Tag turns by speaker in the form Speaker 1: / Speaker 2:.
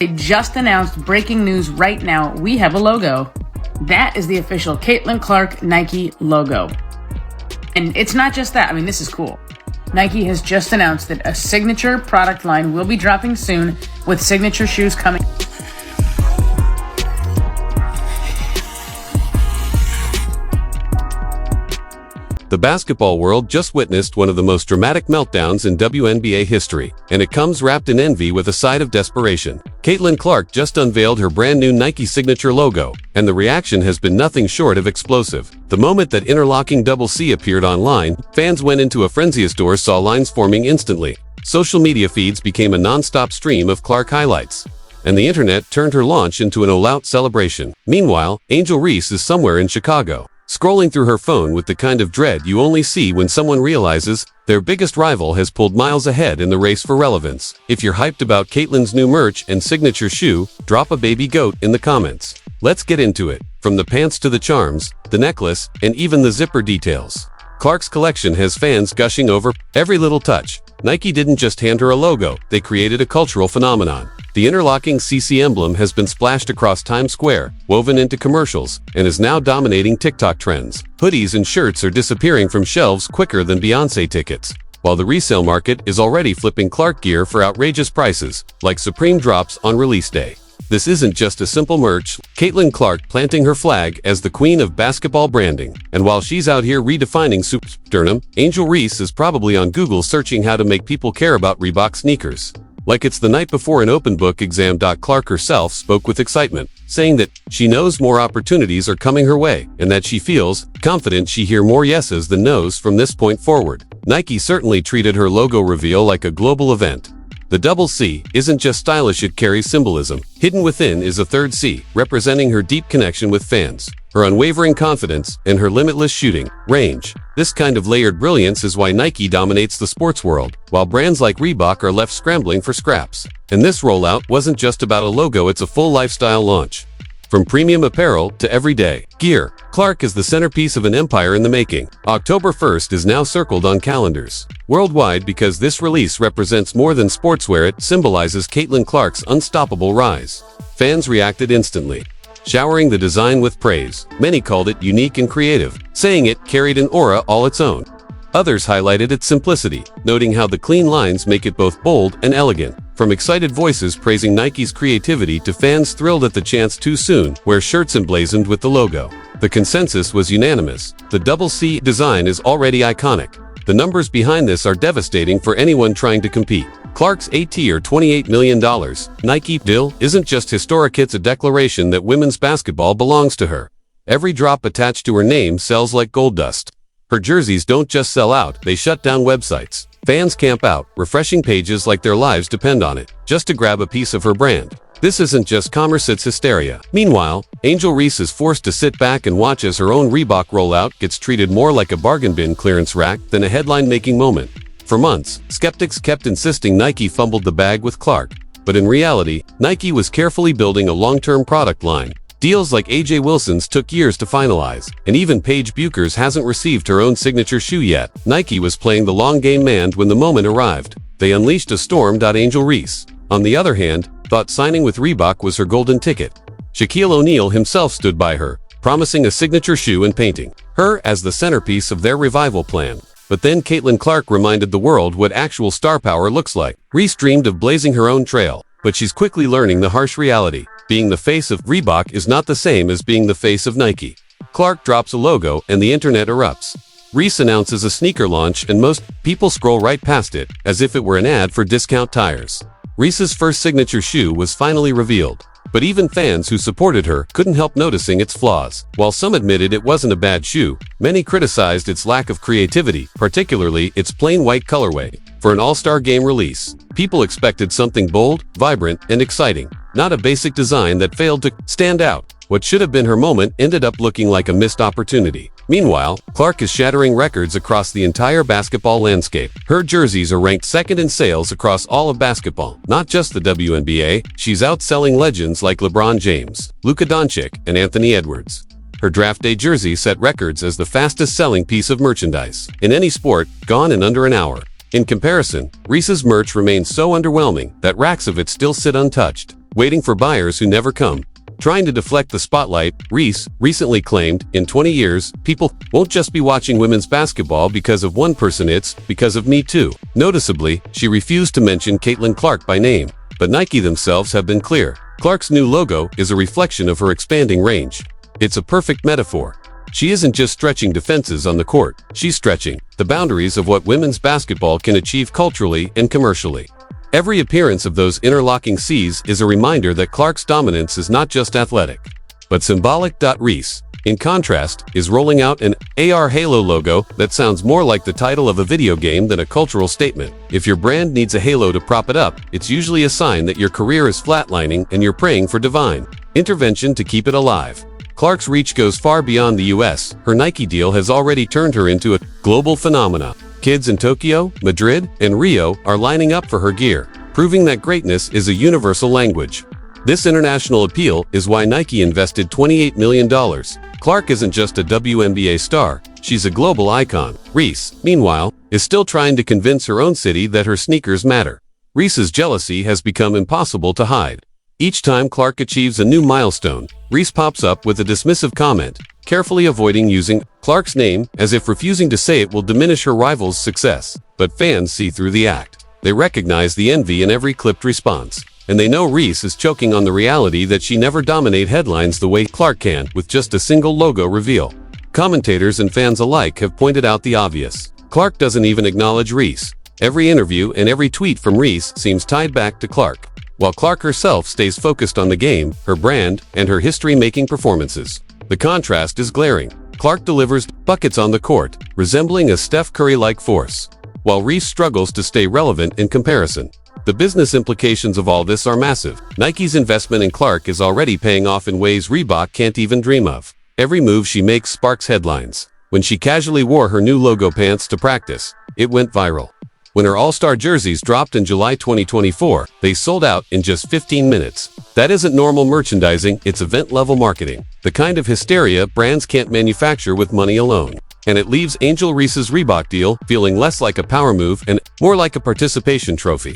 Speaker 1: They just announced breaking news right now. We have a logo. That is the official Caitlin Clark Nike logo. And it's not just that. I mean, this is cool. Nike has just announced that a signature product line will be dropping soon with signature shoes coming.
Speaker 2: The basketball world just witnessed one of the most dramatic meltdowns in WNBA history, and it comes wrapped in envy with a side of desperation. Caitlin Clark just unveiled her brand new Nike signature logo, and the reaction has been nothing short of explosive. The moment that interlocking double C appeared online, fans went into a frenzy as stores saw lines forming instantly. Social media feeds became a non-stop stream of Clark highlights, and the internet turned her launch into an all-out celebration. Meanwhile, Angel Reese is somewhere in Chicago, scrolling through her phone with the kind of dread you only see when someone realizes their biggest rival has pulled miles ahead in the race for relevance. If you're hyped about Caitlin's new merch and signature shoe, drop a baby goat in the comments. Let's get into it. From the pants to the charms, the necklace, and even the zipper details, Clark's collection has fans gushing over every little touch. Nike didn't just hand her a logo, they created a cultural phenomenon. The interlocking CC emblem has been splashed across Times Square, woven into commercials, and is now dominating TikTok trends. Hoodies and shirts are disappearing from shelves quicker than Beyoncé tickets, while the resale market is already flipping Clark gear for outrageous prices, like Supreme drops on release day. This isn't just a simple merch. Caitlin Clark planting her flag as the queen of basketball branding. And while she's out here redefining superstardom, Angel Reese is probably on Google searching how to make people care about Reebok sneakers. Like it's the night before an open book exam. Clark herself spoke with excitement, saying that she knows more opportunities are coming her way, and that she feels confident she hear more yeses than nos from this point forward. Nike certainly treated her logo reveal like a global event. The double C isn't just stylish, it carries symbolism. Hidden within is a third C, representing her deep connection with fans, her unwavering confidence, and her limitless shooting range. This kind of layered brilliance is why Nike dominates the sports world, while brands like Reebok are left scrambling for scraps. And this rollout wasn't just about a logo, it's a full lifestyle launch. From premium apparel to everyday gear, Clark is the centerpiece of an empire in the making. October 1st is now circled on calendars worldwide because this release represents more than sportswear. It symbolizes Caitlin Clark's unstoppable rise. Fans reacted instantly, showering the design with praise. Many called it unique and creative, saying it carried an aura all its own. Others highlighted its simplicity, noting how the clean lines make it both bold and elegant. From excited voices praising Nike's creativity to fans thrilled at the chance to soon wear shirts emblazoned with the logo, the consensus was unanimous. The double C design is already iconic. The numbers behind this are devastating for anyone trying to compete. Clark's AT or $28 million Nike deal isn't just historic, it's a declaration that women's basketball belongs to her. Every drop attached to her name sells like gold dust. Her jerseys don't just sell out, they shut down websites. Fans camp out, refreshing pages like their lives depend on it, just to grab a piece of her brand. This isn't just commerce, it's hysteria. Meanwhile, Angel Reese is forced to sit back and watch as her own Reebok rollout gets treated more like a bargain bin clearance rack than a headline-making moment. For months, skeptics kept insisting Nike fumbled the bag with Clark, but in reality, Nike was carefully building a long-term product line. Deals like AJ Wilson's took years to finalize, and even Paige Buecher's hasn't received her own signature shoe yet. Nike was playing the long game, and when the moment arrived, they unleashed a storm. Angel Reese, on the other hand, thought signing with Reebok was her golden ticket. Shaquille O'Neal himself stood by her, promising a signature shoe and painting her as the centerpiece of their revival plan. But then Caitlin Clark reminded the world what actual star power looks like. Reese dreamed of blazing her own trail, but she's quickly learning the harsh reality. Being the face of Reebok is not the same as being the face of Nike. Clark drops a logo and the internet erupts. Reese announces a sneaker launch and most people scroll right past it, as if it were an ad for discount tires. Reese's first signature shoe was finally revealed, but even fans who supported her couldn't help noticing its flaws. While some admitted it wasn't a bad shoe, many criticized its lack of creativity, particularly its plain white colorway. For an all-star game release, people expected something bold, vibrant, and exciting, not a basic design that failed to stand out. What should have been her moment ended up looking like a missed opportunity. Meanwhile, Clark is shattering records across the entire basketball landscape. Her jerseys are ranked second in sales across all of basketball, not just the WNBA. She's outselling legends like LeBron James, Luka Doncic, and Anthony Edwards. Her draft day jersey set records as the fastest-selling piece of merchandise in any sport, gone in under an hour. In comparison, Reese's merch remains so underwhelming that racks of it still sit untouched. waiting for buyers who never come. Trying to deflect the spotlight, Reese recently claimed, in 20 years, people won't just be watching women's basketball because of one person, it's because of me too. Noticeably, she refused to mention Caitlin Clark by name, but Nike themselves have been clear. Clark's new logo is a reflection of her expanding range. It's a perfect metaphor. She isn't just stretching defenses on the court, she's stretching the boundaries of what women's basketball can achieve culturally and commercially. Every appearance of those interlocking C's is a reminder that Clark's dominance is not just athletic, but symbolic. Reese, in contrast, is rolling out an AR Halo logo that sounds more like the title of a video game than a cultural statement. If your brand needs a halo to prop it up, it's usually a sign that your career is flatlining and you're praying for divine intervention to keep it alive. Clark's reach goes far beyond the US. Her Nike deal has already turned her into a global phenomena. Kids in Tokyo, Madrid, and Rio are lining up for her gear, proving that greatness is a universal language. This international appeal is why Nike invested $28 million. Clark isn't just a WNBA star, she's a global icon. Reese, meanwhile, is still trying to convince her own city that her sneakers matter. Reese's jealousy has become impossible to hide. Each time Clark achieves a new milestone, Reese pops up with a dismissive comment, carefully avoiding using Clark's name as if refusing to say it will diminish her rival's success. But fans see through the act. They recognize the envy in every clipped response, and they know Reese is choking on the reality that she never dominate headlines the way Clark can with just a single logo reveal. Commentators and fans alike have pointed out the obvious. Clark doesn't even acknowledge Reese. Every interview and every tweet from Reese seems tied back to Clark, while Clark herself stays focused on the game, her brand, and her history-making performances. The contrast is glaring. Clark delivers buckets on the court, resembling a Steph Curry-like force, while Reese struggles to stay relevant in comparison. The business implications of all this are massive. Nike's investment in Clark is already paying off in ways Reebok can't even dream of. Every move she makes sparks headlines. When she casually wore her new logo pants to practice, it went viral. When her All-Star jerseys dropped in July 2024, they sold out in just 15 minutes. That isn't normal merchandising, it's event-level marketing. The kind of hysteria brands can't manufacture with money alone. And it leaves Angel Reese's Reebok deal feeling less like a power move and more like a participation trophy.